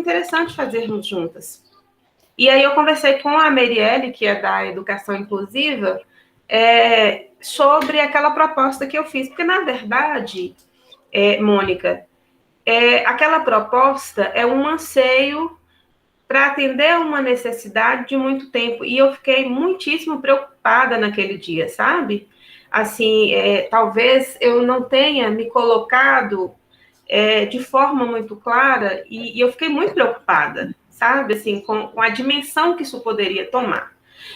interessante fazermos juntas. E aí eu conversei com a Marielle, que é da Educação Inclusiva, sobre aquela proposta que eu fiz, porque, na verdade, Mônica, aquela proposta é um anseio para atender uma necessidade de muito tempo, e eu fiquei muitíssimo preocupada naquele dia, sabe? Assim, talvez eu não tenha me colocado de forma muito clara, e eu fiquei muito preocupada, sabe? Assim, com a dimensão que isso poderia tomar.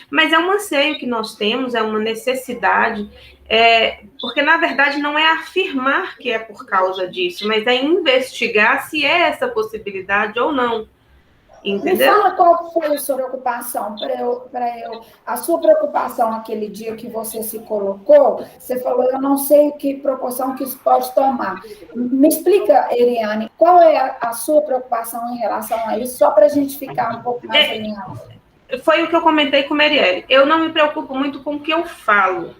Mas é um anseio que nós temos, é uma necessidade, porque, na verdade, não é afirmar que é por causa disso, mas é investigar se é essa possibilidade ou não. Entendeu? Me fala qual foi a sua preocupação, a sua preocupação aquele dia que você se colocou, você falou, eu não sei que proporção que isso pode tomar. Me explica, Eriane, qual é a sua preocupação em relação a isso, só para a gente ficar um pouco mais alinhado. Foi o que eu comentei com a Marielle. Eu não me preocupo muito com o que eu falo.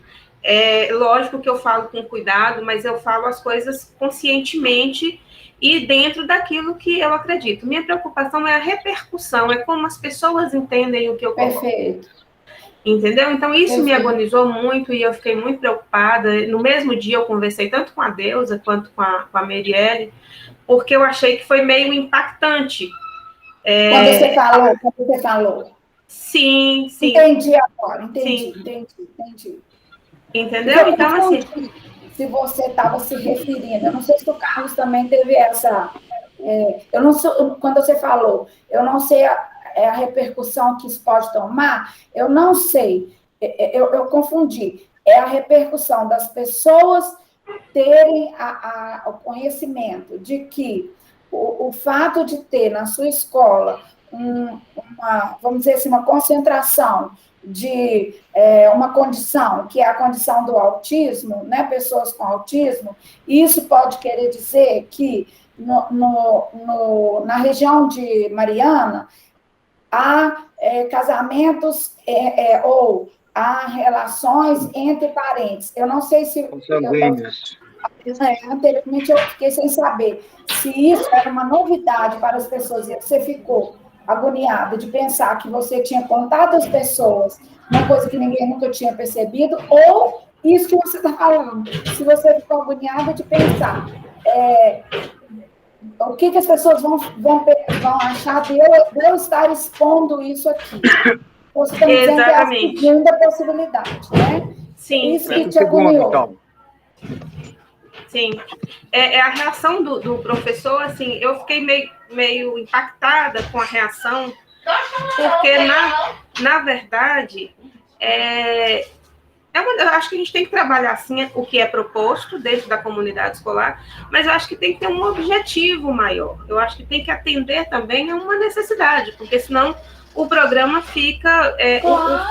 Lógico que eu falo com cuidado, mas eu falo as coisas conscientemente e dentro daquilo que eu acredito. Minha preocupação é a repercussão, é como as pessoas entendem o que eu coloco. Perfeito. Entendeu? Então, isso me agonizou muito e eu fiquei muito preocupada. No mesmo dia, eu conversei tanto com a Deusa quanto com a Marielle, porque eu achei que foi meio impactante. Quando você falou. Sim. Entendi agora, entendi. Entendeu? Então, assim... Se você estava se referindo, eu não sei se o Carlos também teve essa... eu não sei, quando você falou, eu não sei a repercussão que isso pode tomar, eu não sei, eu confundi. É a repercussão das pessoas terem o conhecimento de que o fato de ter na sua escola vamos dizer assim, uma concentração de uma condição, que é a condição do autismo, né, pessoas com autismo, isso pode querer dizer que na região de Mariana há casamentos ou há relações entre parentes. Eu não sei se... Anteriormente eu fiquei sem saber se isso era uma novidade para as pessoas e você ficou agoniada de pensar que você tinha contado às pessoas uma coisa que ninguém nunca tinha percebido, ou isso que você está falando, se você ficou agoniada de pensar o que as pessoas vão achar de eu estar expondo isso aqui. Você está me dizendo que é a segunda possibilidade, né? Sim. Isso que te agoniou. Então. Sim. A reação do professor, assim, eu fiquei meio impactada com a reação, porque, na verdade, eu acho que a gente tem que trabalhar, assim, o que é proposto dentro da comunidade escolar, mas eu acho que tem que ter um objetivo maior. Eu acho que tem que atender também a uma necessidade, porque senão o programa fica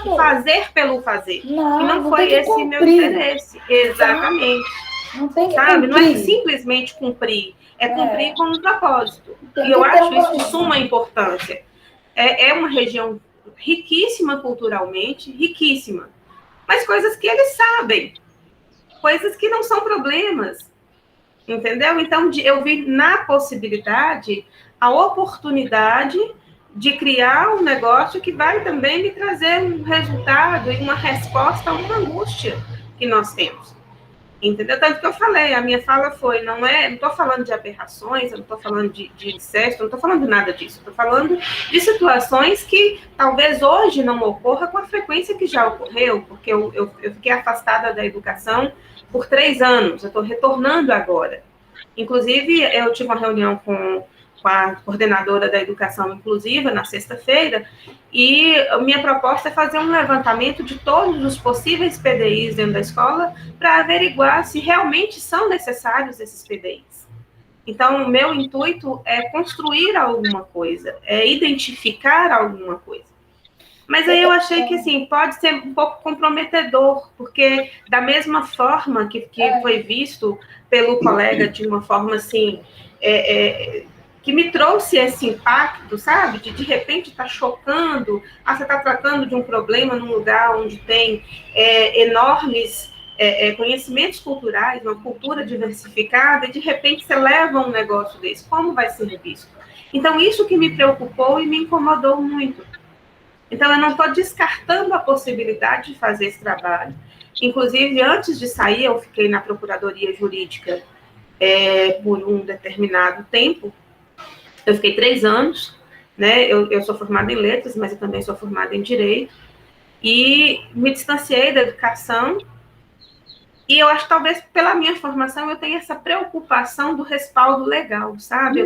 o fazer pelo fazer. E não foi esse meu interesse. Exatamente. Não tem que sabe? cumprir. Não é simplesmente cumprir, é cumprir com um propósito. E eu acho isso de suma importância. É uma região riquíssima culturalmente, riquíssima, mas coisas que eles sabem, coisas que não são problemas, entendeu? Então, eu vi na possibilidade a oportunidade de criar um negócio que vai também me trazer um resultado e uma resposta a uma angústia que nós temos. Entendeu? Tanto que eu falei, a minha fala foi, não estou falando de aberrações, eu não estou falando de incesto, eu não estou falando de nada disso, estou falando de situações que talvez hoje não ocorra com a frequência que já ocorreu, porque eu fiquei afastada da educação por 3 anos, eu estou retornando agora. Inclusive, eu tive uma reunião com a coordenadora da educação inclusiva na sexta-feira, e a minha proposta é fazer um levantamento de todos os possíveis PDIs dentro da escola para averiguar se realmente são necessários esses PDIs. Então, o meu intuito é construir alguma coisa, é identificar alguma coisa. Mas aí eu achei que, assim, pode ser um pouco comprometedor, porque da mesma forma que foi visto pelo colega de uma forma, assim, que me trouxe esse impacto, sabe? De repente tá chocando, você está tratando de um problema num lugar onde tem enormes conhecimentos culturais, uma cultura diversificada, e de repente você leva um negócio desse, como vai ser visto? Então, isso que me preocupou e me incomodou muito. Então, eu não estou descartando a possibilidade de fazer esse trabalho. Inclusive, antes de sair, eu fiquei na Procuradoria Jurídica por um determinado tempo. Eu fiquei 3 anos, né? Eu sou formada em letras, mas eu também sou formada em direito. E me distanciei da educação. E eu acho que talvez pela minha formação eu tenha essa preocupação do respaldo legal, sabe?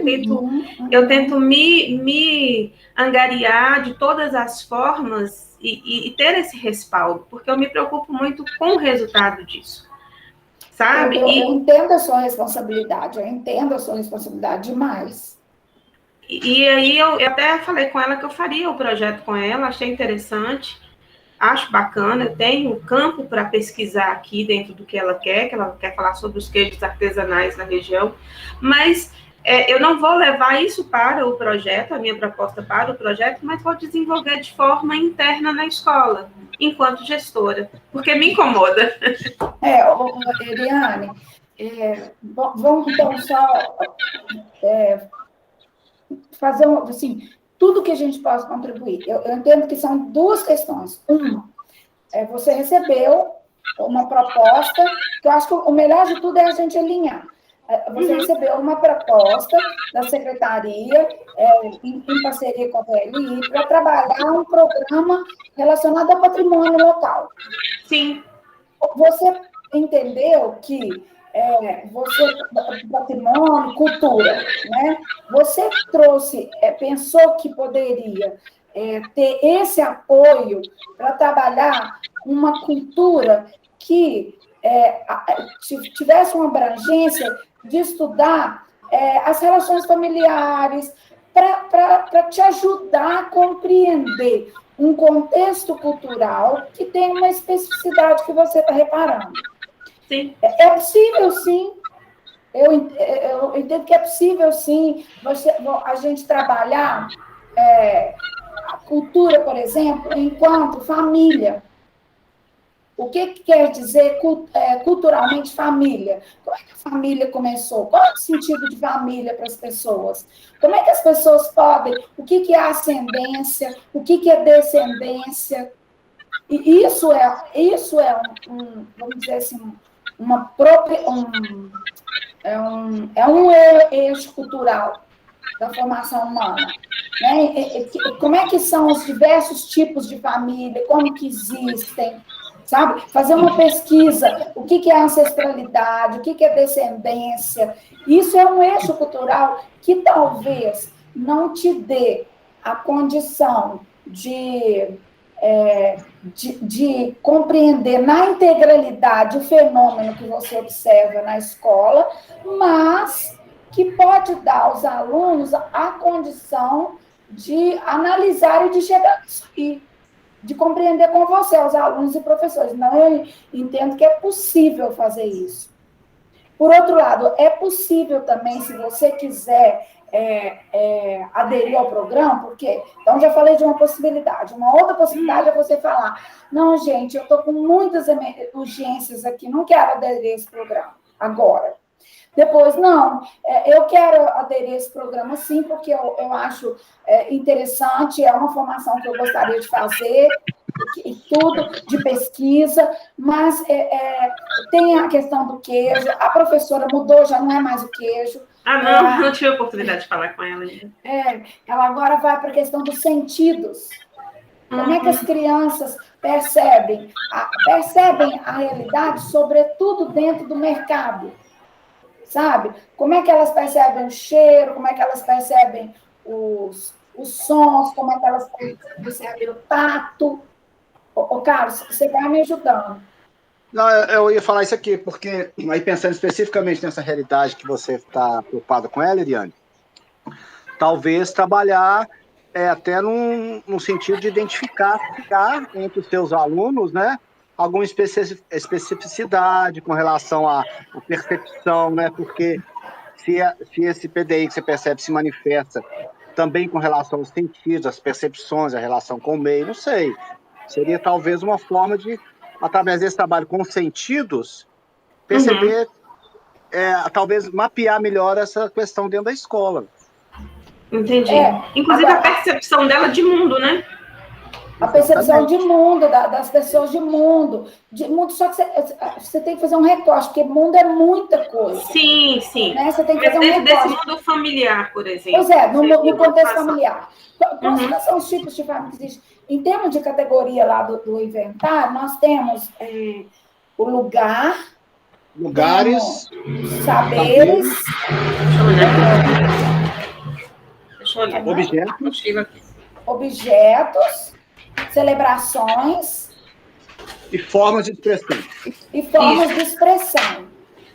Eu tento me angariar de todas as formas e ter esse respaldo, porque eu me preocupo muito com o resultado disso, sabe? Eu entendo a sua responsabilidade, eu entendo a sua responsabilidade demais. E aí eu até falei com ela que eu faria o projeto com ela, achei interessante. Acho bacana, eu tenho campo para pesquisar aqui dentro do que ela quer falar sobre os queijos artesanais na região, mas eu não vou levar isso para o projeto, a minha proposta para o projeto, mas vou desenvolver de forma interna na escola, enquanto gestora, porque me incomoda. Eliane, vamos então só fazer assim, tudo que a gente possa contribuir. Eu entendo que são duas questões. Uma, você recebeu uma proposta, que eu acho que o melhor de tudo é a gente alinhar. Você recebeu uma proposta da secretaria, em parceria com a PLI, para trabalhar um programa relacionado ao patrimônio local. Sim. Você entendeu que patrimônio, cultura, né? Você trouxe, pensou que poderia ter esse apoio para trabalhar uma cultura que tivesse uma abrangência de estudar as relações familiares, para te ajudar a compreender um contexto cultural que tem uma especificidade que você está reparando. Sim. É possível, sim. Eu entendo que é possível, sim, a gente trabalhar a cultura, por exemplo, enquanto família. O que quer dizer culturalmente família? Como é que a família começou? Qual é o sentido de família para as pessoas? Como é que as pessoas podem... O que é ascendência? O que é descendência? E isso é vamos dizer assim, um eixo cultural da formação humana. Né? Como é que são os diversos tipos de família, como que existem, sabe? Fazer uma pesquisa, o que é ancestralidade, o que é descendência. Isso é um eixo cultural que talvez não te dê a condição de compreender na integralidade o fenômeno que você observa na escola, mas que pode dar aos alunos a condição de analisar e de chegar nisso aí, de compreender com você, os alunos e professores. Não, eu entendo que é possível fazer isso. Por outro lado, é possível também, se você quiser aderir ao programa, porque, então, já falei de uma possibilidade. Uma outra possibilidade é você falar, não, gente, eu estou com muitas urgências aqui, não quero aderir a esse programa agora. Depois, não, eu quero aderir a esse programa sim, porque eu acho interessante, é uma formação que eu gostaria de fazer, e tudo, de pesquisa, mas tem a questão do queijo, a professora mudou, já não é mais o queijo. Não tive a oportunidade de falar com ela ainda. Ela agora vai para a questão dos sentidos. Como é que as crianças percebem a realidade, sobretudo dentro do mercado? Sabe? Como é que elas percebem o cheiro, como é que elas percebem os sons, como é que elas percebem o tato. Carlos, você vai me ajudando. Não, eu ia falar isso aqui, porque aí pensando especificamente nessa realidade que você está preocupada com ela, Eliane, talvez trabalhar até num sentido de identificar entre os seus alunos, né, alguma especificidade com relação à percepção, né, porque se esse PDI que você percebe se manifesta também com relação aos sentidos, às percepções, a relação com o meio, não sei. Seria talvez uma forma de, através desse trabalho com os sentidos, perceber, talvez mapear melhor essa questão dentro da escola. Entendi. Inclusive agora, a percepção dela de mundo, né? A percepção de mundo, das pessoas de mundo. Só que você tem que fazer um recorte, porque mundo é muita coisa. Sim, sim. Né? Você tem que fazer um recorte. Desse mundo familiar, por exemplo. Pois é, no contexto familiar. Quais são os tipos de família que existem? Em termos de categoria lá do inventário, nós temos o lugar, lugares, saberes, objetos, celebrações e formas de expressão. De expressão,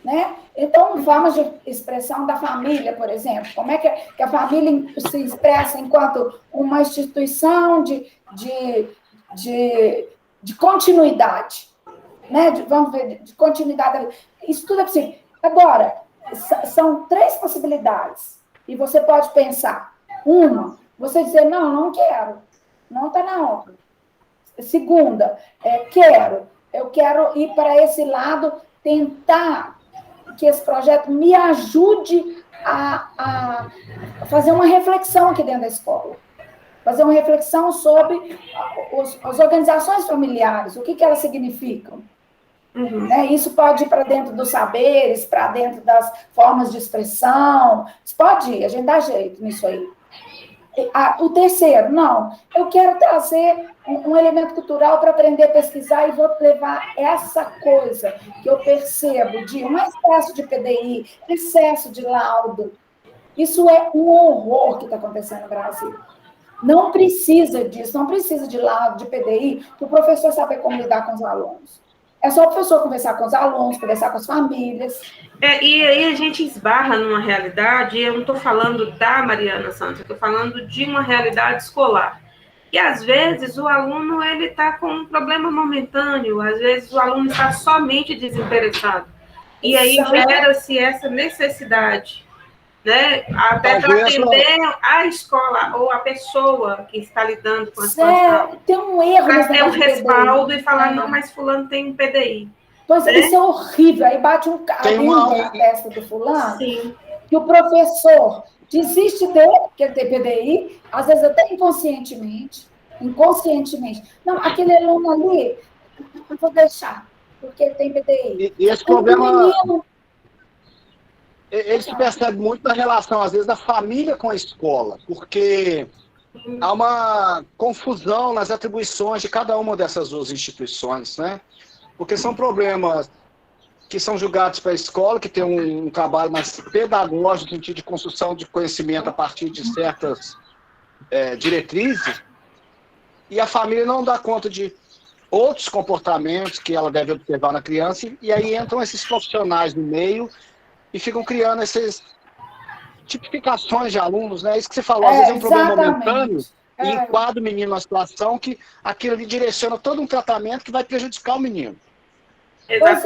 né? Então, formas de expressão da família, por exemplo, como é que a família se expressa enquanto uma instituição de continuidade, né? Vamos ver, de continuidade. Isso tudo é possível. Agora, são 3 possibilidades. E você pode pensar. Uma, você dizer, não quero. Não está na hora. Segunda, eu quero ir para esse lado, tentar que esse projeto me ajude a fazer uma reflexão aqui dentro da escola. Fazer uma reflexão sobre as organizações familiares, o que elas significam. Uhum. Né? Isso pode ir para dentro dos saberes, para dentro das formas de expressão. Isso pode ir, a gente dá jeito nisso aí. O terceiro, não. Eu quero trazer um elemento cultural para aprender a pesquisar e vou levar essa coisa que eu percebo de um excesso de PDI, excesso de laudo. Isso é um horror que está acontecendo no Brasil. Não precisa disso, não precisa de laudo, de PDI, para o professor saber como lidar com os alunos. É só o professor conversar com os alunos, conversar com as famílias. E aí a gente esbarra numa realidade, eu não estou falando da Mariana Santos, eu estou falando de uma realidade escolar. E às vezes o aluno ele está com um problema momentâneo, às vezes o aluno está somente desinteressado. E aí gera-se essa necessidade, né? Até para atender a escola ou a pessoa que está lidando com a situação. Tem um erro. Para ter um respaldo e falar, não, mas fulano tem um PDI. Pois é, isso é horrível. Aí bate um carinho na testa do fulano. Sim. Que o professor desiste dele, porque ele tem PDI, às vezes até inconscientemente. Não, aquele aluno ali, não vou deixar, porque ele tem PDI. E esse problema... Ele se percebe muito na relação, às vezes, da família com a escola, porque há uma confusão nas atribuições de cada uma dessas 2 instituições, né? Porque são problemas que são julgados para a escola, que tem um trabalho mais pedagógico, no sentido de construção de conhecimento a partir de certas diretrizes, e a família não dá conta de outros comportamentos que ela deve observar na criança, e aí entram esses profissionais no meio e ficam criando essas tipificações de alunos, né? Isso que você falou, às vezes é um problema momentâneo, e enquadra o menino numa situação que aquilo ali direciona todo um tratamento que vai prejudicar o menino. Pois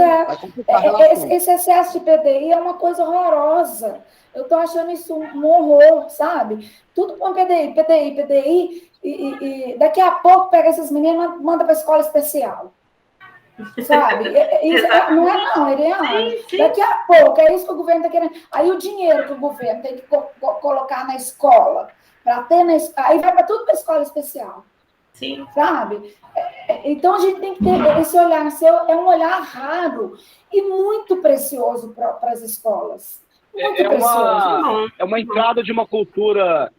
esse excesso de PDI é uma coisa horrorosa. Eu estou achando isso um horror, sabe? Tudo com PDI, e daqui a pouco pega esses meninos e manda para a escola especial. Sabe? Não é não, Eliana. Sim. Daqui a pouco, é isso que o governo está querendo. Aí o dinheiro que o governo tem que colocar na escola, aí vai para tudo para a escola especial. Sim. Sabe? Então a gente tem que ter esse olhar seu, é um olhar raro e muito precioso para as escolas. Muito precioso. É uma entrada de uma cultura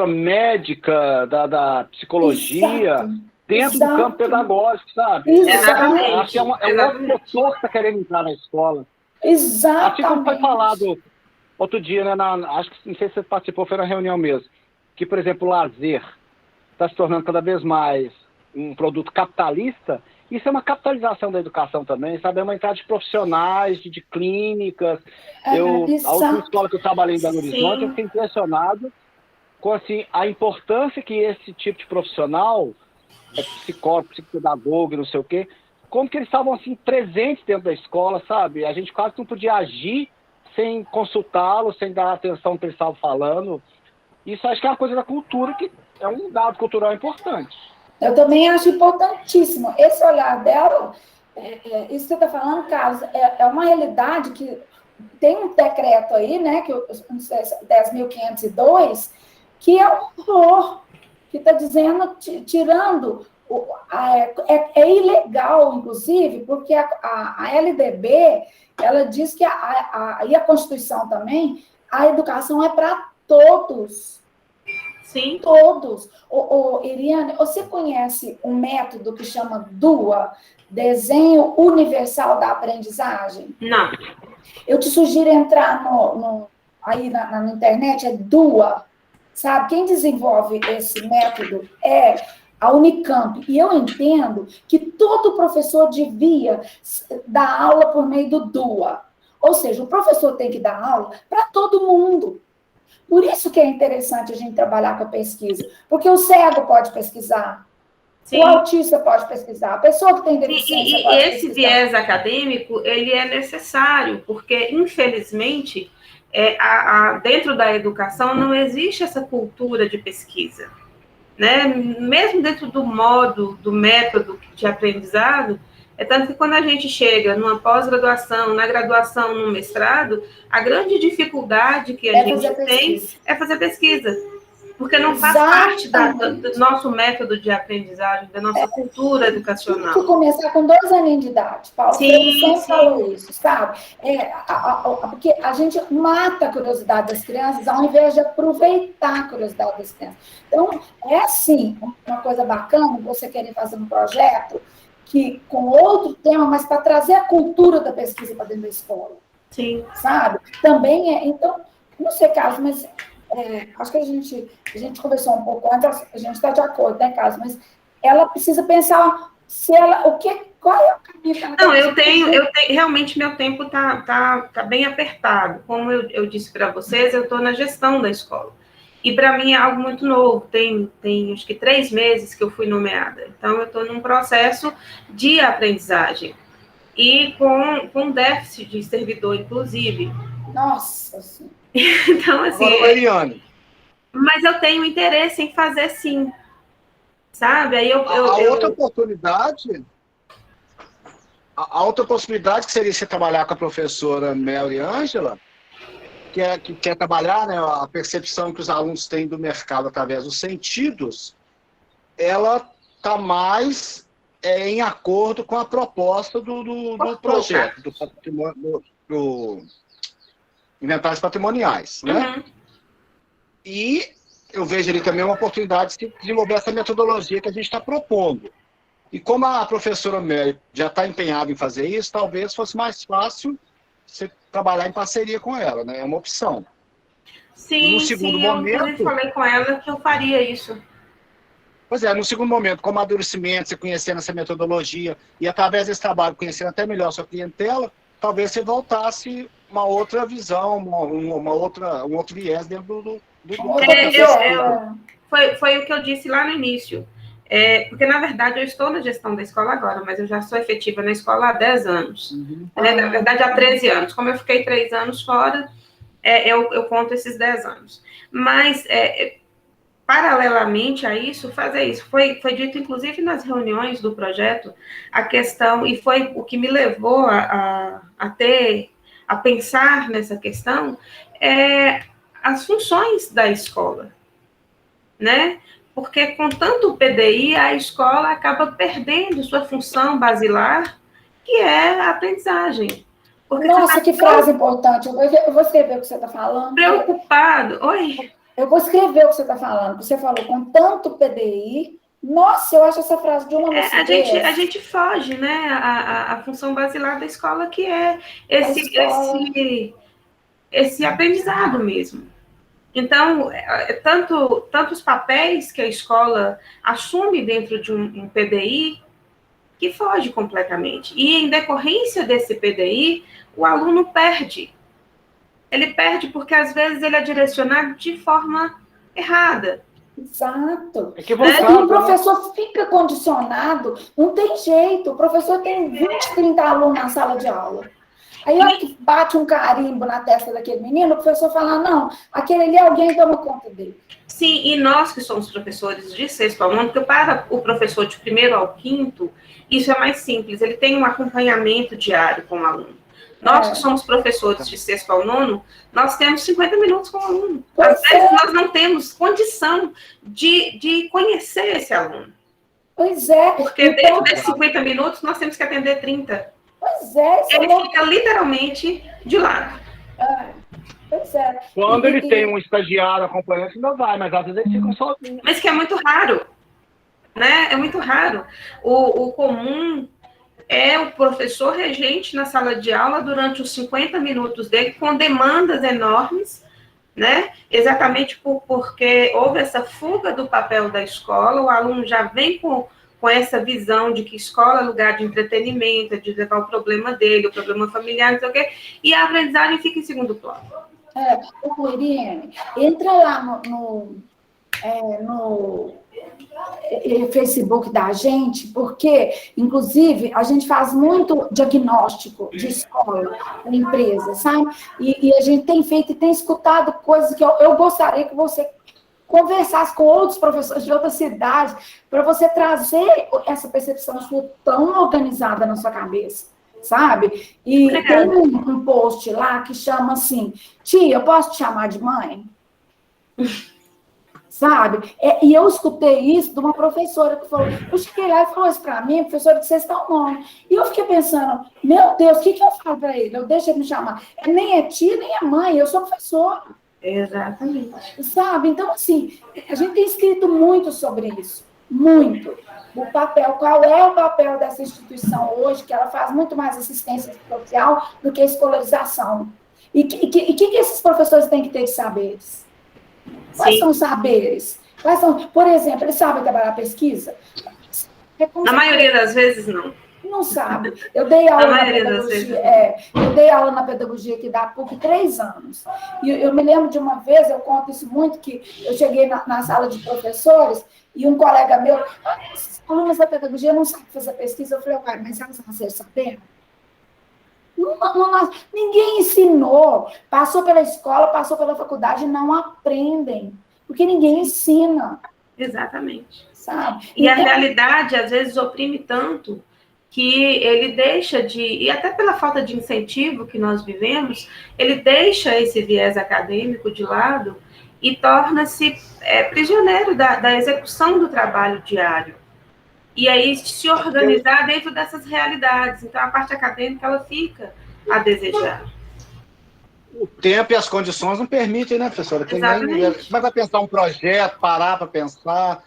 médica, da psicologia. Exato. Dentro do campo pedagógico, sabe? Exatamente. É um outro setor que está querendo entrar na escola. Exatamente. Assim como foi falado outro dia, né? Acho que não sei se você participou, foi na reunião mesmo. Que, por exemplo, o lazer está se tornando cada vez mais um produto capitalista. Isso é uma capitalização da educação também, sabe? É uma entrada de profissionais, de clínicas. A última escola que eu trabalhei em Belo Horizonte, eu fiquei impressionado com assim, a importância que esse tipo de profissional, psicólogo, psicopedagogo, não sei o quê, como que eles estavam assim, presentes dentro da escola, sabe? A gente quase não podia agir sem consultá-los, sem dar atenção ao que eles estavam falando. Isso acho que é uma coisa da cultura, que é um dado cultural importante. Eu também acho importantíssimo. Esse olhar dela, isso que você está falando, Carlos, é uma realidade que tem um decreto aí, né, que 10.502, que é um horror, que está dizendo, tirando, é ilegal, inclusive, porque a LDB, ela diz que, e a Constituição também, a educação é para todos. Sim. Todos. Iriane, você conhece um método que chama DUA, Desenho Universal da Aprendizagem? Não. Eu te sugiro entrar aí na internet, é DUA, sabe? Quem desenvolve esse método é a Unicamp. E eu entendo que todo professor devia dar aula por meio do DUA. Ou seja, o professor tem que dar aula para todo mundo. Por isso que é interessante a gente trabalhar com a pesquisa. Porque o cego pode pesquisar, sim, o autista pode pesquisar, a pessoa que tem deficiência pode pesquisar. E esse viés acadêmico, ele é necessário, porque, infelizmente, dentro da educação não existe essa cultura de pesquisa. Né? Mesmo dentro do método de aprendizado, tanto que quando a gente chega numa pós-graduação, na graduação, no mestrado, a grande dificuldade que a gente tem é fazer pesquisa, porque não faz parte do nosso método de aprendizagem, da nossa cultura educacional. Tem que começar com 2 aninhos de idade, Paulo. Sim, sempre falou isso, sabe? Porque a gente mata a curiosidade das crianças ao invés de aproveitar a curiosidade das crianças. Então, é assim, uma coisa bacana você querer fazer um projeto com outro tema, mas para trazer a cultura da pesquisa para dentro da escola. Sim. Sabe? Também então, não sei, Carlos, mas acho que a gente conversou um pouco antes, a gente está de acordo, né, Carlos? Mas ela precisa pensar qual é o caminho que ela Não, eu tenho, realmente meu tempo tá bem apertado. Como eu disse para vocês, eu estou na gestão da escola. E para mim é algo muito novo, tem acho que 3 meses que eu fui nomeada. Então, eu estou num processo de aprendizagem. E com déficit de servidor, inclusive. Nossa Senhora. Então, assim... Agora, Eliane. Mas eu tenho interesse em fazer sim. Sabe? Aí outra oportunidade... A outra possibilidade que seria você trabalhar com a professora Mary Ângela, que quer trabalhar, né, a percepção que os alunos têm do mercado através dos sentidos, ela está mais em acordo com a proposta do projeto, do inventários patrimoniais, né? Uhum. E eu vejo ali também uma oportunidade de desenvolver essa metodologia que a gente está propondo. E como a professora Mary já está empenhada em fazer isso, talvez fosse mais fácil você trabalhar em parceria com ela, né? É uma opção. Sim, eu falei com ela que eu faria isso. Pois é, no segundo momento, com amadurecimento, você conhecendo essa metodologia e através desse trabalho, conhecendo até melhor a sua clientela, talvez você voltasse uma outra visão, um outro viés dentro do Foi o que eu disse lá no início. Porque, na verdade, eu estou na gestão da escola agora, mas eu já sou efetiva na escola há 10 anos. Uhum. Na verdade, há 13 anos. Como eu fiquei 3 anos fora, eu conto esses 10 anos. Mas, paralelamente a isso, fazer isso. Foi dito, inclusive, nas reuniões do projeto, a questão, e foi o que me levou a pensar nessa questão, as funções da escola, né? Porque com tanto PDI, a escola acaba perdendo sua função basilar, que é a aprendizagem. Porque nossa, que frase importante. Eu vou escrever o que você está falando. Preocupado. Oi? Eu vou escrever o que você está falando. Você falou com tanto PDI. Nossa, eu acho essa frase de uma lucidez. A gente foge, né? A função basilar da escola, que é esse aprendizado mesmo. Então, tanto os papéis que a escola assume dentro de um PDI, que foge completamente. E, em decorrência desse PDI, o aluno perde. Ele perde porque, às vezes, ele é direcionado de forma errada. Exato. O professor fica condicionado, não tem jeito. O professor tem 20, 30 alunos na sala de aula. Aí, olha que bate um carimbo na testa daquele menino, o professor fala, não, aquele ali alguém toma conta dele. Sim, e nós que somos professores de 6º ao 9º, porque para o professor de 1º ao 5º, isso é mais simples, ele tem um acompanhamento diário com o aluno. Nós que somos professores de sexto ao nono, nós temos 50 minutos com o aluno. Às vezes nós não temos condição de conhecer esse aluno. Pois é. Porque dentro desses 50 minutos nós temos que atender 30. Pois é. Ele fica literalmente de lado. Pois é. Quando ele tem um estagiário acompanhante, ainda vai, mas às vezes eles ficam sozinhos. Mas que é muito raro, né? É muito raro. O comum é o professor regente na sala de aula durante os 50 minutos dele, com demandas enormes, né? Exatamente porque houve essa fuga do papel da escola, o aluno já vem com essa visão de que escola é lugar de entretenimento, de levar o problema dele, o problema familiar, não sei o quê, e a aprendizagem fica em segundo plano. Irene, entra lá no Facebook da gente, porque, inclusive, a gente faz muito diagnóstico de escola, da empresa, sabe? E a gente tem feito e tem escutado coisas que eu gostaria que você conversasse com outros professores de outras cidades, para você trazer essa percepção sua tão organizada na sua cabeça, sabe? E tem um post lá que chama assim, tia, eu posso te chamar de mãe? Sabe? E eu escutei isso de uma professora que falou, eu cheguei lá e falou isso para mim, professora de sexto ao nono. E eu fiquei pensando, meu Deus, o que eu falo para ele? Eu deixo ele me chamar. Nem é tia, nem é mãe, eu sou professora. Exatamente. Sabe? Então, assim, a gente tem escrito muito sobre isso. Muito. O papel, qual é o papel dessa instituição hoje, que ela faz muito mais assistência social do que escolarização. E que esses professores têm que ter de saberes? Quais são os saberes? Por exemplo, eles sabem trabalhar pesquisa? Na maioria das vezes, não. Não sabe. Eu dei aula na pedagogia, na pedagogia aqui da PUC 3 anos. E eu me lembro de uma vez, eu conto isso muito, que eu cheguei na sala de professores e um colega meu, os alunos da pedagogia não sabem fazer pesquisa. Eu falei, mas elas nasceram sabendo? Ninguém ensinou. Passou pela escola, passou pela faculdade, não aprendem. Porque ninguém ensina. Exatamente. Sabe? E a realidade, às vezes, oprime tanto que ele deixa e até pela falta de incentivo que nós vivemos, ele deixa esse viés acadêmico de lado e torna-se prisioneiro da execução do trabalho diário. E aí se organizar dentro dessas realidades. Então, a parte acadêmica, ela fica a desejar. O tempo e as condições não permitem, né, professora? Exatamente. Como é que vai pensar um projeto, parar para pensar?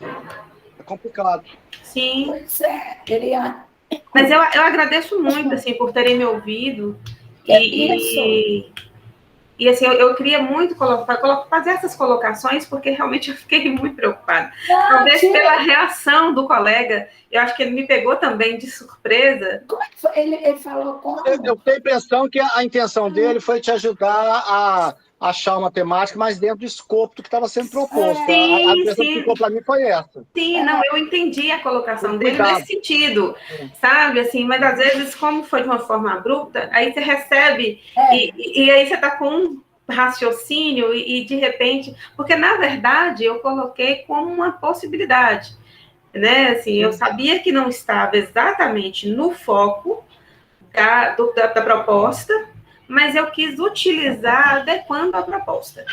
É complicado. Sim. Pois é, Eliane. Mas eu agradeço muito, assim, por terem me ouvido. E assim, eu queria muito fazer essas colocações, porque realmente eu fiquei muito preocupada. Talvez pela reação do colega, eu acho que ele me pegou também de surpresa. Como é que foi? Ele falou como? Eu tenho a impressão que a intenção dele foi te ajudar a achar uma temática mais dentro do escopo do que estava sendo proposto. Sim, a impressão que ficou para mim foi essa. Sim, não, eu entendi a colocação dele nesse sentido, sabe? Assim, mas às vezes, como foi de uma forma abrupta, aí você recebe e aí você está com um raciocínio e de repente... Porque, na verdade, eu coloquei como uma possibilidade, né? Assim, eu sabia que não estava exatamente no foco da proposta, mas eu quis utilizar adequando a proposta.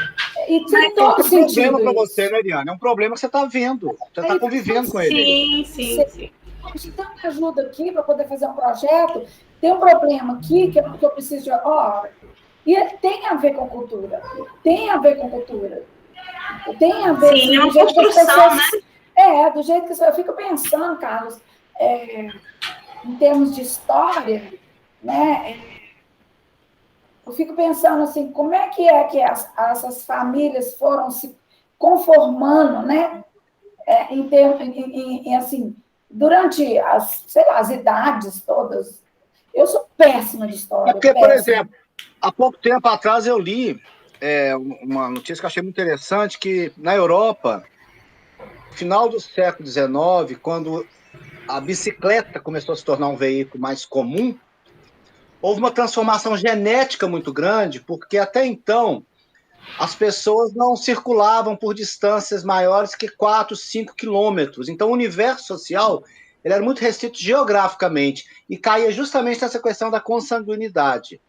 E tem todo sentido. É um problema para você, né, Eliane? É um problema que você está vendo, você está convivendo com ele. Sim. Se tem uma ajuda aqui para poder fazer um projeto, tem um problema aqui que eu preciso de... e tem a ver com cultura. Tem a ver. Sim, é uma construção, né? Do jeito que eu fico pensando, Carlos, em termos de história, né? Eu fico pensando assim, como é que essas famílias foram se conformando, né? Assim, durante as idades todas. Eu sou péssima de história. Porque, por exemplo, há pouco tempo atrás eu li uma notícia que eu achei muito interessante, que na Europa, no final do século XIX, quando a bicicleta começou a se tornar um veículo mais comum, houve uma transformação genética muito grande, porque até então as pessoas não circulavam por distâncias maiores que 4, 5 quilômetros. Então o universo social ele era muito restrito geograficamente e caía justamente nessa questão da consanguinidade.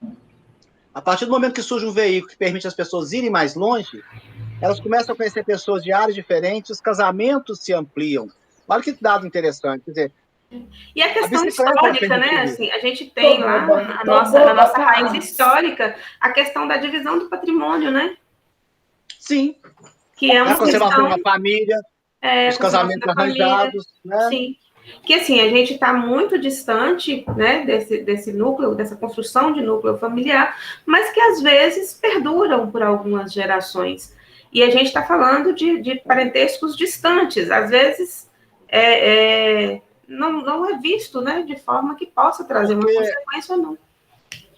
A partir do momento que surge um veículo que permite as pessoas irem mais longe, elas começam a conhecer pessoas de áreas diferentes, os casamentos se ampliam. Olha que dado interessante. Quer dizer, e a questão histórica, né? Assim, a gente tem lá na nossa raiz histórica a questão da divisão do patrimônio, né? Sim. Que é uma a conservação da família, os casamentos arranjados, né? Sim. Que assim, a gente está muito distante, né, desse núcleo, dessa construção de núcleo familiar, mas que às vezes perduram por algumas gerações. E a gente está falando de parentescos distantes, às vezes não é visto, né, de forma que possa trazer uma consequência ou não.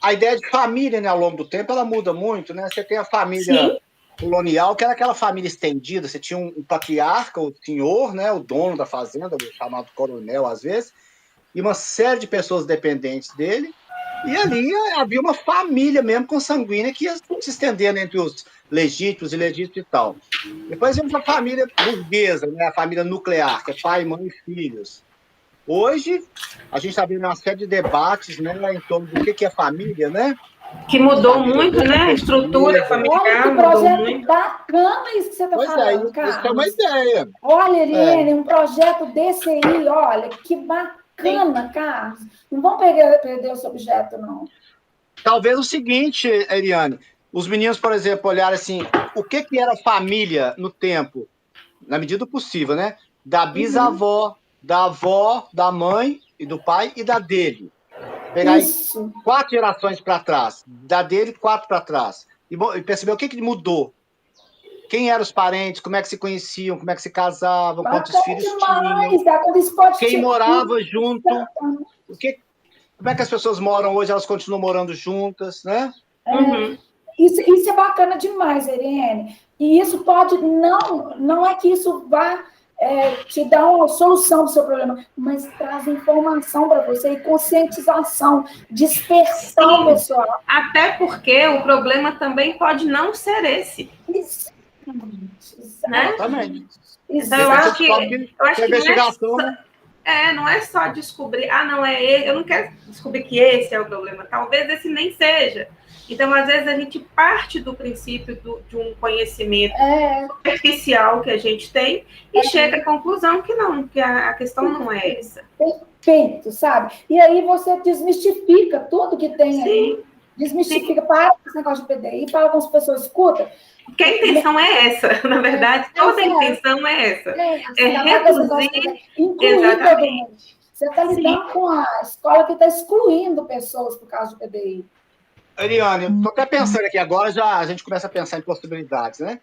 A ideia de família, né, ao longo do tempo, ela muda muito, né? Você tem a família colonial, que era aquela família estendida, você tinha um patriarca, o senhor, né, o dono da fazenda, o chamado coronel, às vezes, e uma série de pessoas dependentes dele, e ali havia uma família mesmo consanguínea que ia se estendendo entre os legítimos e ilegítimos e tal. Depois vemos a família burguesa, né, a família nuclear, que é pai, mãe e filhos. Hoje, a gente está vendo uma série de debates, né, em torno do que é família, né? Que mudou muito, né? A estrutura familiar. Olha que projeto bacana isso que você está falando, cara. Isso é uma ideia. Olha, Eliane, um projeto desse aí, olha, que bacana, Carlos. Não vamos perder esse objeto, não. Talvez o seguinte, Eliane, os meninos, por exemplo, olharem assim, o que era família no tempo, na medida do possível, né? Da bisavó, da avó, da mãe e do pai e da dele. Pegar aí 4 gerações para trás, da dele 4 para trás, e perceber o que mudou. Quem eram os parentes, como é que se conheciam, como é que se casavam, quantos filhos tinham, quem morava junto, como é que as pessoas moram hoje, elas continuam morando juntas, né? Isso é bacana demais, Eliane. E isso pode, não é que isso vá te dar uma solução para o seu problema, mas traz informação para você e conscientização, despertar o pessoal. Até porque o problema também pode não ser esse. Exatamente. Então, eu acho que não é só descobrir, não é ele, eu não quero descobrir que esse é o problema, talvez esse nem seja. Então, às vezes, a gente parte do princípio de um conhecimento superficial que a gente tem e chega à conclusão que não, que a questão não é essa. Perfeito, sabe? E aí você desmistifica tudo que tem aí. Desmistifica, para com esse negócio de PDI, fala com as pessoas, escuta. Porque a intenção é essa, na verdade, toda a intenção é essa. Reduzir, incluir todo mundo. Você está lidando com a escola que está excluindo pessoas por causa do PDI. Eliane, estou até pensando aqui agora, já a gente começa a pensar em possibilidades, né?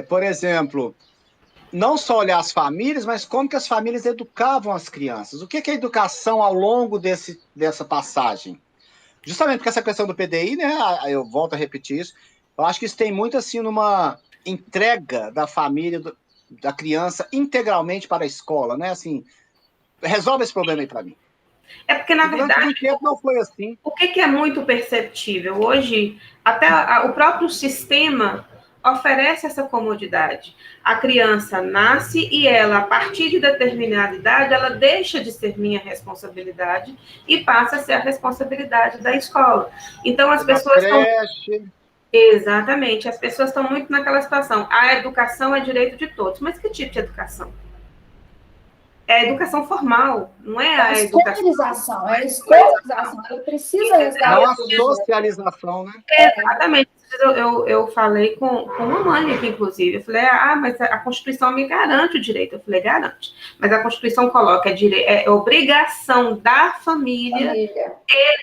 Por exemplo, não só olhar as famílias, mas como que as famílias educavam as crianças. O que é a educação ao longo dessa passagem? Justamente porque essa questão do PDI, né? Eu volto a repetir isso. Eu acho que isso tem muito assim numa entrega da família, da criança integralmente para a escola, né? Assim, resolve esse problema aí para mim. É porque, na verdade, muito tempo não foi assim. O que é muito perceptível? Hoje, até o próprio sistema oferece essa comodidade. A criança nasce e ela, a partir de determinada idade, ela deixa de ser minha responsabilidade e passa a ser a responsabilidade da escola. Então, as pessoas estão... Exatamente. As pessoas estão muito naquela situação. A educação é direito de todos. Mas que tipo de educação? É a educação formal, não é a educação. É a escolarização. Ela precisa resgatar. Não a socialização, né? Exatamente. Eu falei com uma mãe aqui, inclusive. Eu falei, mas a Constituição me garante o direito. Eu falei, garante. Mas a Constituição coloca obrigação da família e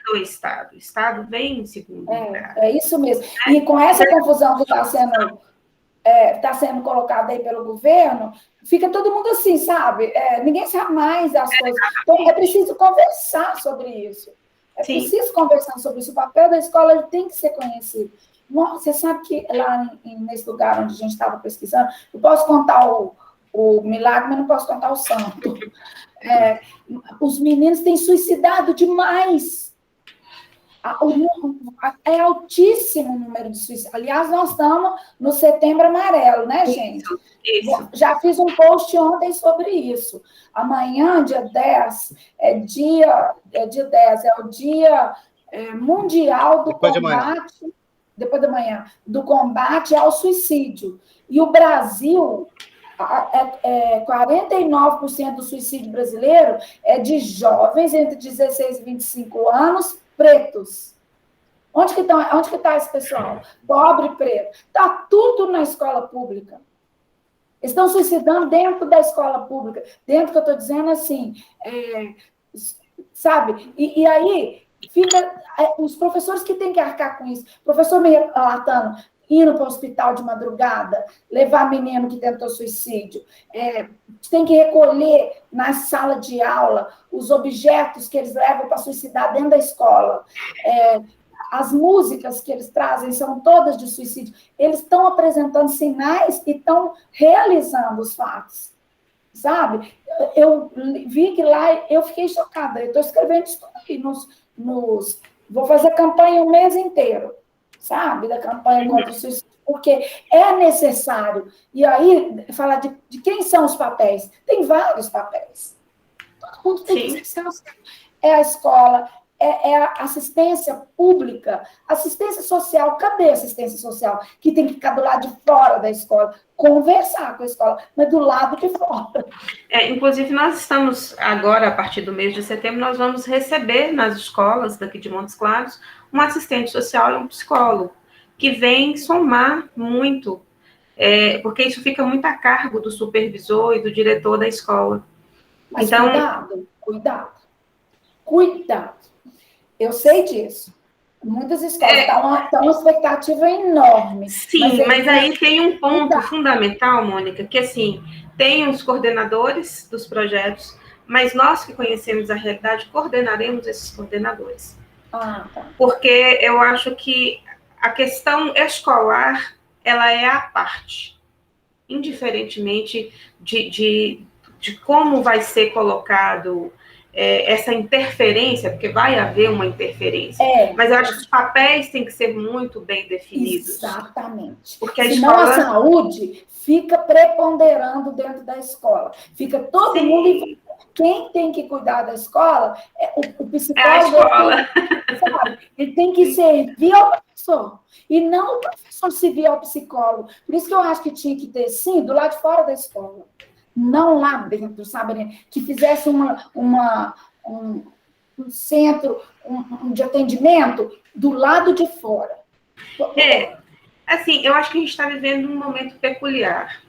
do Estado. O Estado vem em segundo lugar. É isso mesmo. E com essa confusão que está sendo colocada aí pelo governo, fica todo mundo assim, sabe? Ninguém sabe mais as coisas. Então, é preciso conversar sobre isso. Preciso conversar sobre isso. O papel da escola ele tem que ser conhecido. Você sabe que lá nesse lugar onde a gente estava pesquisando, eu posso contar o milagre, mas não posso contar o santo. Os meninos têm suicidado demais. É altíssimo o número de suicídios. Aliás, nós estamos no Setembro Amarelo, né, gente? Isso. Já fiz um post ontem sobre isso. Amanhã, dia 10, é o dia mundial do combate, depois da manhã, do combate ao suicídio. E o Brasil, 49% do suicídio brasileiro é de jovens entre 16 e 25 anos, pretos. Onde que está esse pessoal? Pobre, preto. Está tudo na escola pública. Estão suicidando dentro da escola pública. Dentro que eu estou dizendo assim, sabe? E aí, fica os professores que têm que arcar com isso. O professor me relatando, indo para o hospital de madrugada, levar menino que tentou suicídio. Tem que recolher na sala de aula os objetos que eles levam para suicidar dentro da escola. As músicas que eles trazem são todas de suicídio. Eles estão apresentando sinais e estão realizando os fatos, sabe? Eu vi que lá, eu fiquei chocada. Eu estou escrevendo isso aí vou fazer campanha o mês inteiro, sabe? Da campanha contra o suicídio, porque é necessário. E aí, falar de quem são os papéis. Tem vários papéis. Todo mundo tem que ser. É a escola, é a assistência pública, assistência social. Cadê a assistência social? Que tem que ficar do lado de fora da escola, conversar com a escola, mas do lado de fora. Inclusive, nós estamos agora, a partir do mês de setembro, nós vamos receber nas escolas daqui de Montes Claros um assistente social e um psicólogo, que vem somar muito, porque isso fica muito a cargo do supervisor e do diretor da escola. Mas então, cuidado. Eu sei disso. Muitas escolas estão uma expectativa enorme. Sim, mas aí tem um ponto fundamental, Mônica, que assim, tem os coordenadores dos projetos, mas nós que conhecemos a realidade, coordenaremos esses coordenadores. Tá. Porque eu acho que a questão escolar, ela é à parte, indiferentemente de como vai ser colocado essa interferência, porque vai haver uma interferência. Mas eu acho que os papéis têm que ser muito bem definidos. Exatamente. Porque senão a saúde fica preponderando dentro da escola. Fica todo mundo... Quem tem que cuidar da escola é o psicólogo. É a escola. Sabe? Ele tem que servir ao professor. E não o professor servir ao psicólogo. Por isso que eu acho que tinha que ter, sim, do lado de fora da escola. Não lá dentro, sabe? Que fizesse um centro de atendimento do lado de fora. Assim, eu acho que a gente está vivendo um momento peculiar,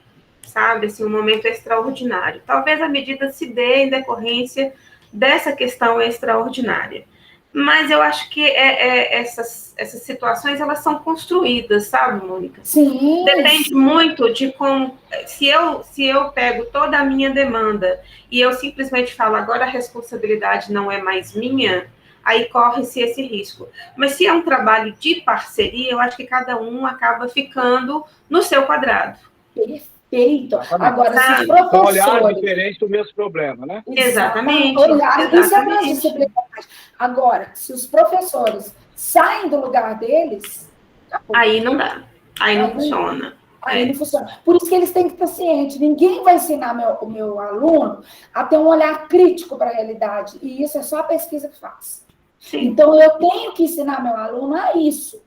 sabe? Assim, um momento extraordinário. Talvez a medida se dê em decorrência dessa questão extraordinária. Mas eu acho que essas situações, elas são construídas, sabe, Mônica? Sim. Depende muito de como... Se eu pego toda a minha demanda e eu simplesmente falo, agora a responsabilidade não é mais minha, aí corre-se esse risco. Mas se é um trabalho de parceria, eu acho que cada um acaba ficando no seu quadrado. Perfeito. Agora, se os professores... Com olhar diferente do mesmo problema, né? Exatamente. Isso é transdisciplinaridade. Agora, se os professores saem do lugar deles... Acabou. Aí não dá. Aí não funciona. Aí não funciona. Por isso que eles têm que estar cientes. Ninguém vai ensinar o meu aluno a ter um olhar crítico para a realidade. E isso é só a pesquisa que faz. Sim. Então, eu tenho que ensinar meu aluno a isso.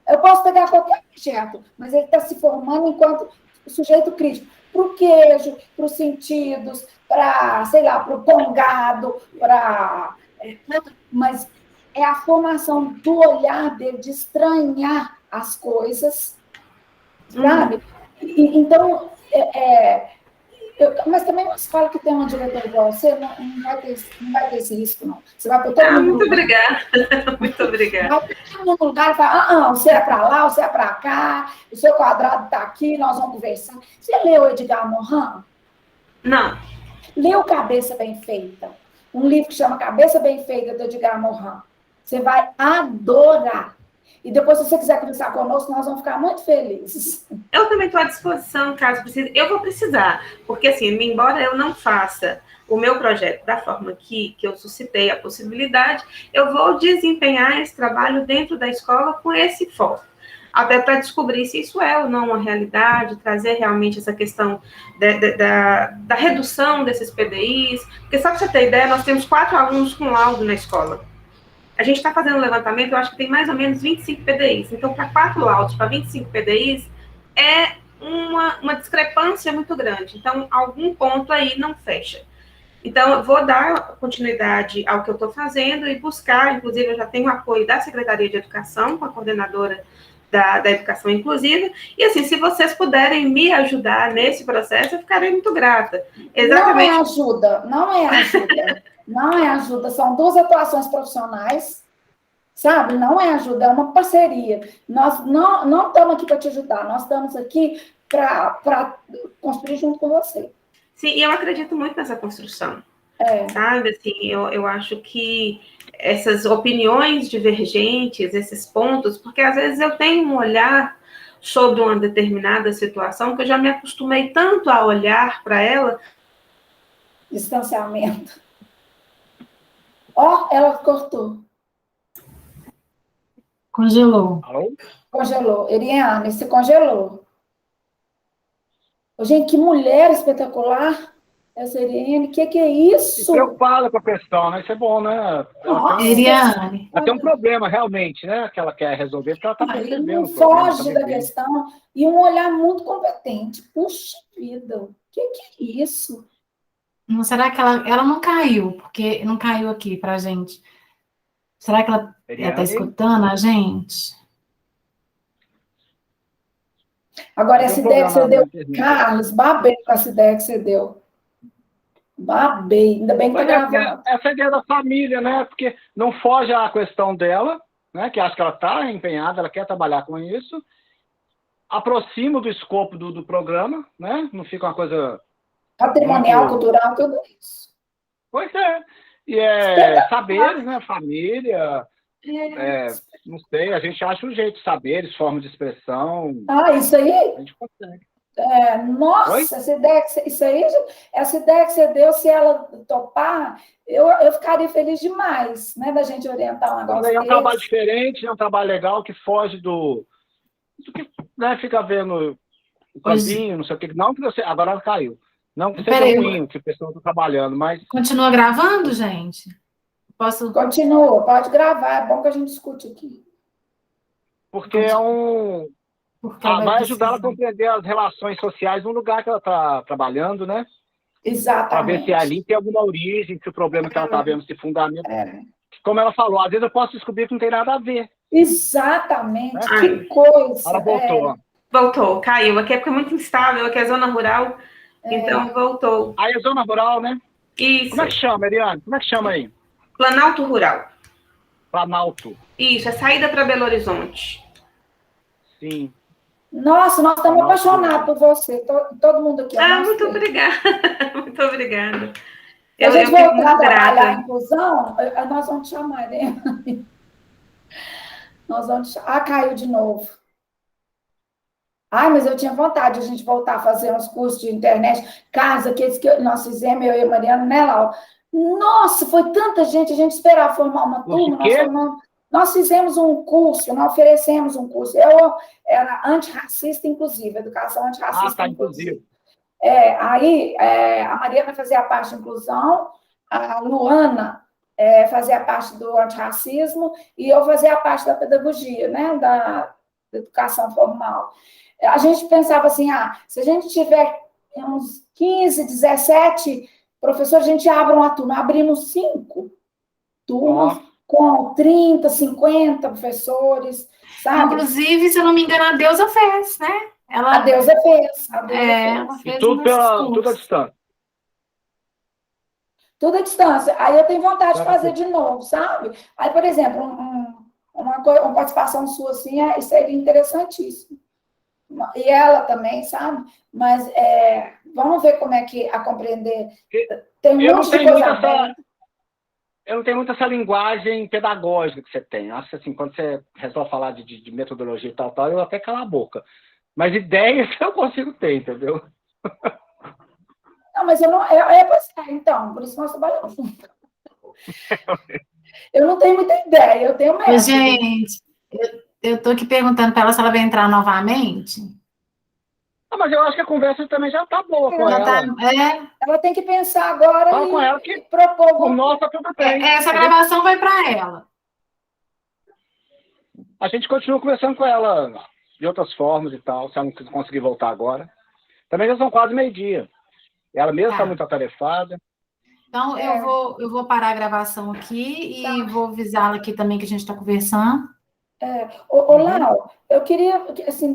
Eu posso pegar qualquer objeto, mas ele está se formando enquanto sujeito crítico. Para o queijo, para os sentidos, para, sei lá, para o pongado, mas é a formação do olhar dele, de estranhar as coisas, sabe? Então, mas também uma escola que tem uma diretora igual você, não vai ter esse risco, não. Você vai por todo mundo. Muito obrigada. Muito obrigada. Vai por todo mundo no lugar e fala, você é para lá, você é para cá, o seu quadrado está aqui, nós vamos conversar. Você leu Edgar Morin? Não. Leu Cabeça Bem Feita. Um livro que chama Cabeça Bem Feita, do Edgar Morin. Você vai adorar. E depois, se você quiser conversar conosco, nós vamos ficar muito felizes. Eu também estou à disposição, caso precise. Eu vou precisar, porque assim, embora eu não faça o meu projeto da forma que eu suscitei a possibilidade, eu vou desempenhar esse trabalho dentro da escola com esse foco. Até para descobrir se isso é ou não uma realidade, trazer realmente essa questão da redução desses PDIs. Porque, só para você ter ideia, nós temos 4 alunos com laudo na escola. A gente está fazendo um levantamento, eu acho que tem mais ou menos 25 PDIs. Então, para 4 laudos, para 25 PDIs, é uma discrepância muito grande. Então, algum ponto aí não fecha. Então, eu vou dar continuidade ao que eu estou fazendo e buscar, inclusive, eu já tenho o apoio da Secretaria de Educação, com a coordenadora da Educação Inclusiva, e assim, se vocês puderem me ajudar nesse processo, eu ficarei muito grata. Exatamente. Não é ajuda, não é ajuda, não é ajuda, são 2 atuações profissionais, sabe? Não é ajuda, é uma parceria. Nós não estamos aqui para te ajudar, nós estamos aqui para construir junto com você. Sim, e eu acredito muito nessa construção. Sabe, assim, eu acho que essas opiniões divergentes, esses pontos, porque às vezes eu tenho um olhar sobre uma determinada situação que eu já me acostumei tanto a olhar para ela. Distanciamento. Ó, ela cortou. Congelou. Congelou. Eliane, se congelou. Gente, que mulher espetacular. Essa Eliane, que é isso? Preocupada com a questão, né? Isso é bom, né? Eliane. Ela tem um problema, realmente, né? Que ela quer resolver, porque ela está percebendo. Não foge da questão. E um olhar muito competente. Puxa vida, que é isso? Não, será que ela não caiu? Porque não caiu aqui pra gente. Será que ela está escutando a gente? Agora, essa ideia que você deu, Carlos, babei com essa ideia que você deu. Babei, ainda bem que tá gravando. Essa ideia da família, né? Porque não foge à questão dela, né? Que acho que ela está empenhada, ela quer trabalhar com isso. Aproxima do escopo do programa, né? Não fica uma coisa... Patrimonial, cultural, tudo isso. Pois é. E saberes, né? Família... não sei, a gente acha um jeito, saberes, formas de expressão. Isso aí? A gente consegue. Nossa, essa ideia que você deu, se ela topar, eu ficaria feliz demais, né, da gente orientar um negócio. É um trabalho diferente, é um trabalho legal que foge do que, né, fica vendo o campinho, não sei o que. Não que você. Agora ela caiu. Não que seja ruim, que a pessoa está trabalhando, mas. Continua gravando, gente? Continua, pode gravar, é bom que a gente discute aqui. Porque vai ajudar ela a compreender as relações sociais no lugar que ela está trabalhando, né? Exatamente. Para ver se ali tem alguma origem, se o problema que ela está vendo se fundamenta. Como ela falou, às vezes eu posso descobrir que não tem nada a ver. Exatamente, né? Que coisa. Ela voltou. Voltou, caiu. Aqui é porque é muito instável, aqui é zona rural, então voltou. Aí é zona rural, né? Isso. Como é que chama, Eliane? Como é que chama aí? Planalto Rural. Planalto. Isso, é saída para Belo Horizonte. Sim. Nossa, nós estamos apaixonados por você, todo mundo aqui. Muito obrigada, muito obrigada. Se a gente voltar a trabalhar a inclusão, nós vamos te chamar, né? Nós vamos te chamar. Caiu de novo. Mas eu tinha vontade de a gente voltar a fazer uns cursos de internet. Casa, aqueles que nós fizemos, eu e a Mariana, né, Lau? Nossa, foi tanta gente, a gente esperava formar uma turma. Nós fizemos um curso, nós oferecemos um curso. Eu era antirracista inclusiva, educação antirracista inclusiva. Aí a Mariana fazia a parte de inclusão, a Luana fazia a parte do antirracismo e eu fazia a parte da pedagogia, né, da educação formal. A gente pensava assim, se a gente tiver uns 15, 17 professores, a gente abre uma turma. Abrimos 5 turmas com 30, 50 professores, sabe? Inclusive, se eu não me engano, a Deusa fez, né? A Deusa fez. Ela fez tudo à distância. Tudo à distância. Aí eu tenho vontade de fazer de novo, sabe? Aí, por exemplo, uma participação sua assim, seria interessantíssimo. E ela também, sabe? Mas vamos ver como é que a compreender. Tem um monte de coisa. Eu não tenho muito essa linguagem pedagógica que você tem. Acho que assim, quando você resolve falar de metodologia e tal, eu até calo a boca. Mas ideias eu consigo ter, entendeu? Não, mas eu não. Então, por isso nós trabalhamos juntos. Eu não tenho muita ideia, eu tenho medo. Gente, eu tô aqui perguntando para ela se ela vai entrar novamente. Mas eu acho que a conversa também já tá boa com ela. Ela tem que pensar agora Fala com ela que propor. por nós tá tudo bem. Essa gravação vai para ela. A gente continua conversando com ela de outras formas e tal, se ela não conseguir voltar agora. Também já são quase meio-dia. Ela mesma está muito atarefada. Então, eu vou parar a gravação aqui e vou avisá-la aqui também que a gente está conversando. Ô, Lau, eu queria, assim,